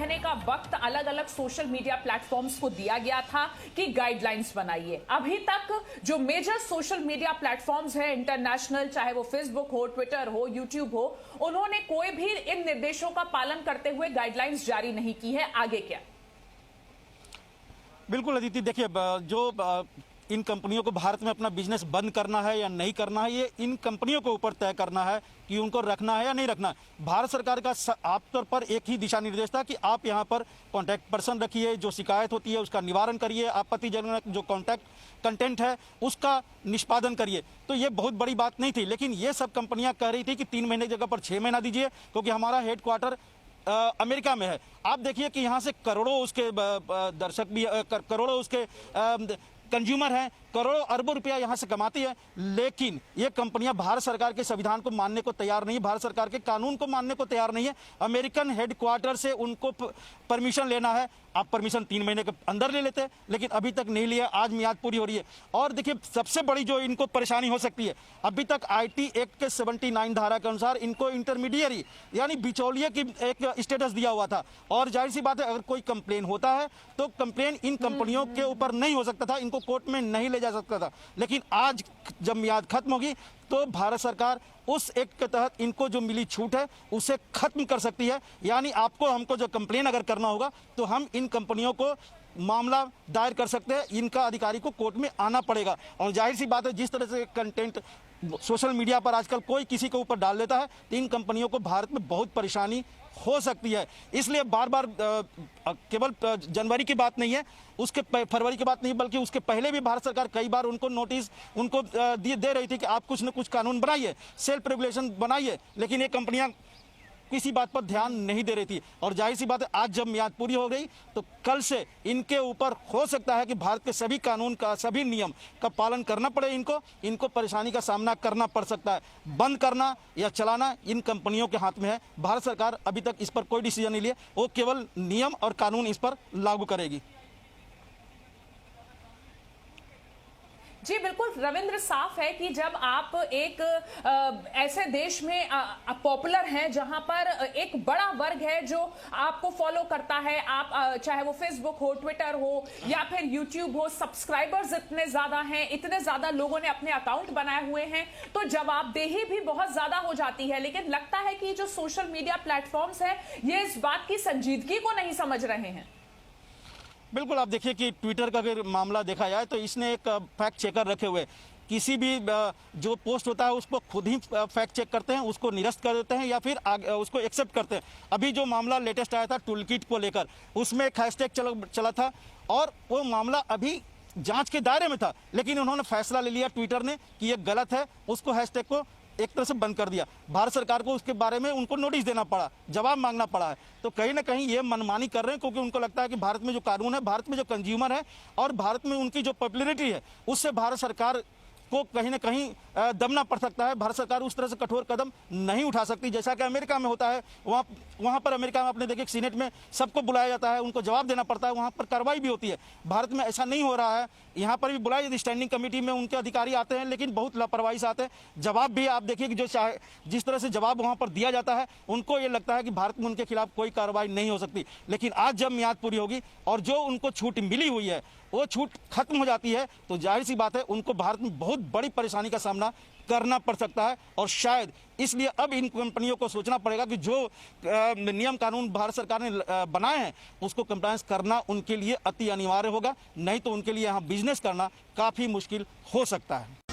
महीने का वक्त अलग अलग सोशल मीडिया प्लेटफॉर्म्स को दिया गया था कि गाइडलाइंस बनाइए। अभी तक जो मेजर सोशल मीडिया प्लेटफॉर्म्स हैं इंटरनेशनल, चाहे वो फेसबुक हो, ट्विटर हो, यूट्यूब हो, उन्होंने कोई भी इन निर्देशों का पालन करते हुए गाइडलाइंस जारी नहीं की है। आगे क्या? बिल्कुल अदिति, देखिए जो इन कंपनियों को भारत में अपना बिजनेस बंद करना है या नहीं करना है, ये इन कंपनियों के ऊपर तय करना है कि उनको रखना है या नहीं रखना है। भारत सरकार का आमतौर पर एक ही दिशा निर्देश था कि आप यहाँ पर कॉन्टैक्ट पर्सन रखिए, जो शिकायत होती है उसका निवारण करिए, आपत्तिजनक जो कॉन्टैक्ट कंटेंट है उसका निष्पादन करिए। तो ये बहुत बड़ी बात नहीं थी, लेकिन ये सब कंपनियां कह रही थी कि 3 महीने की जगह पर 6 महीना दीजिए, क्योंकि हमारा हेडक्वार्टर अमेरिका में है। आप देखिए कि यहाँ से करोड़ों उसके दर्शक भी, करोड़ों उसके कंज्यूमर हैं, करोड़ों अरबों रुपया यहाँ से कमाती है, लेकिन ये कंपनियां भारत सरकार के संविधान को मानने को तैयार नहीं है, भारत सरकार के कानून को मानने को तैयार नहीं है। अमेरिकन हेडक्वार्टर से उनको परमिशन लेना है, आप परमिशन 3 महीने के अंदर ले लेते हैं, लेकिन अभी तक नहीं लिया। आज मियाद पूरी हो रही है। और देखिए सबसे बड़ी जो इनको परेशानी हो सकती है, अभी तक IT एक्ट के 79 धारा के अनुसार इनको इंटरमीडियरी यानी बिचौलिए की एक स्टेटस दिया हुआ था। और जाहिर सी बात है, अगर कोई कंप्लेन होता है तो कंप्लेन इन कंपनियों के ऊपर नहीं हो सकता था, इनको कोर्ट में नहीं ले जा सकता था। लेकिन आज जब मियाद खत्म होगी तो भारत सरकार उस एक्ट के तहत इनको जो मिली छूट है उसे खत्म कर सकती है। यानी आपको हमको जो कंप्लेन अगर करना होगा तो हम इन कंपनियों को मामला दायर कर सकते हैं, इनका अधिकारी को कोर्ट में आना पड़ेगा। और जाहिर सी बात है, जिस तरह से कंटेंट सोशल मीडिया पर आजकल कोई किसी के ऊपर डाल देता है तो इन कंपनियों को भारत में बहुत परेशानी हो सकती है। इसलिए बार बार केवल जनवरी की बात नहीं है, उसके फरवरी की बात नहीं, बल्कि उसके पहले भी भारत सरकार कई बार उनको नोटिस उनको दे रही थी कि आप कुछ न कुछ कानून बनाइए, सेल्फ रेगुलेशन बनाइए, लेकिन ये कंपनियां किसी बात पर ध्यान नहीं दे रही थी। और जाहिर सी बात है, आज जब मियाद पूरी हो गई तो कल से इनके ऊपर हो सकता है कि भारत के सभी कानून का, सभी नियम का पालन करना पड़े। इनको परेशानी का सामना करना पड़ सकता है। बंद करना या चलाना इन कंपनियों के हाथ में है। भारत सरकार अभी तक इस पर कोई डिसीजन नहीं लिया, वो केवल नियम और कानून इस पर लागू करेगी। जी बिल्कुल रविंद्र, साफ है कि जब आप एक ऐसे देश में पॉपुलर हैं जहां पर एक बड़ा वर्ग है जो आपको फॉलो करता है, आप चाहे वो फेसबुक हो, ट्विटर हो या फिर यूट्यूब हो, सब्सक्राइबर्स इतने ज्यादा हैं, इतने ज्यादा लोगों ने अपने अकाउंट बनाए हुए हैं, तो जवाबदेही भी बहुत ज्यादा हो जाती है। लेकिन लगता है कि जो सोशल मीडिया प्लेटफॉर्म्स है ये इस बात की संजीदगी को नहीं समझ रहे हैं। बिल्कुल, आप देखिए कि ट्विटर का अगर मामला देखा जाए तो इसने एक फैक्ट चेकर रखे हुए, किसी भी जो पोस्ट होता है उसको खुद ही फैक्ट चेक करते हैं, उसको निरस्त कर देते हैं या फिर उसको एक्सेप्ट करते हैं। अभी जो मामला लेटेस्ट आया था टूल किट को लेकर, उसमें एक हैशटैग चला था और वो मामला अभी जांच के दायरे में था, लेकिन उन्होंने फैसला ले लिया ट्विटर ने कि ये गलत है, उसको हैशटैग को एक तरह से बंद कर दिया। भारत सरकार को उसके बारे में उनको नोटिस देना पड़ा, जवाब मांगना पड़ा है। तो कहीं ना कहीं ये मनमानी कर रहे हैं, क्योंकि उनको लगता है कि भारत में जो कानून है, भारत में जो कंज्यूमर है और भारत में उनकी जो पॉपुलैरिटी है, उससे भारत सरकार को कहीं ना कहीं दबना पड़ सकता है। भारत सरकार उस तरह से कठोर कदम नहीं उठा सकती जैसा कि अमेरिका में होता है। वहाँ पर अमेरिका में आपने देखिए सीनेट में सबको बुलाया जाता है, उनको जवाब देना पड़ता है, वहाँ पर कार्रवाई भी होती है। भारत में ऐसा नहीं हो रहा है। यहाँ पर भी बुलाया जाती, स्टैंडिंग कमेटी में उनके अधिकारी आते हैं, लेकिन बहुत लापरवाही से आते हैं। जवाब भी आप देखिए कि जिस तरह से जवाब वहाँ पर दिया जाता है, उनको ये लगता है कि भारत में उनके खिलाफ कोई कार्रवाई नहीं हो सकती। लेकिन आज जब मियाद पूरी होगी और जो उनको छूट मिली हुई है वो छूट खत्म हो जाती है, तो जाहिर सी बात है उनको भारत में बहुत बड़ी परेशानी का सामना करना पड़ सकता है। और शायद इसलिए अब इन कंपनियों को सोचना पड़ेगा कि जो नियम कानून भारत सरकार ने बनाए हैं उसको कंप्लायंस करना उनके लिए अति अनिवार्य होगा, नहीं तो उनके लिए यहाँ बिजनेस करना काफ़ी मुश्किल हो सकता है।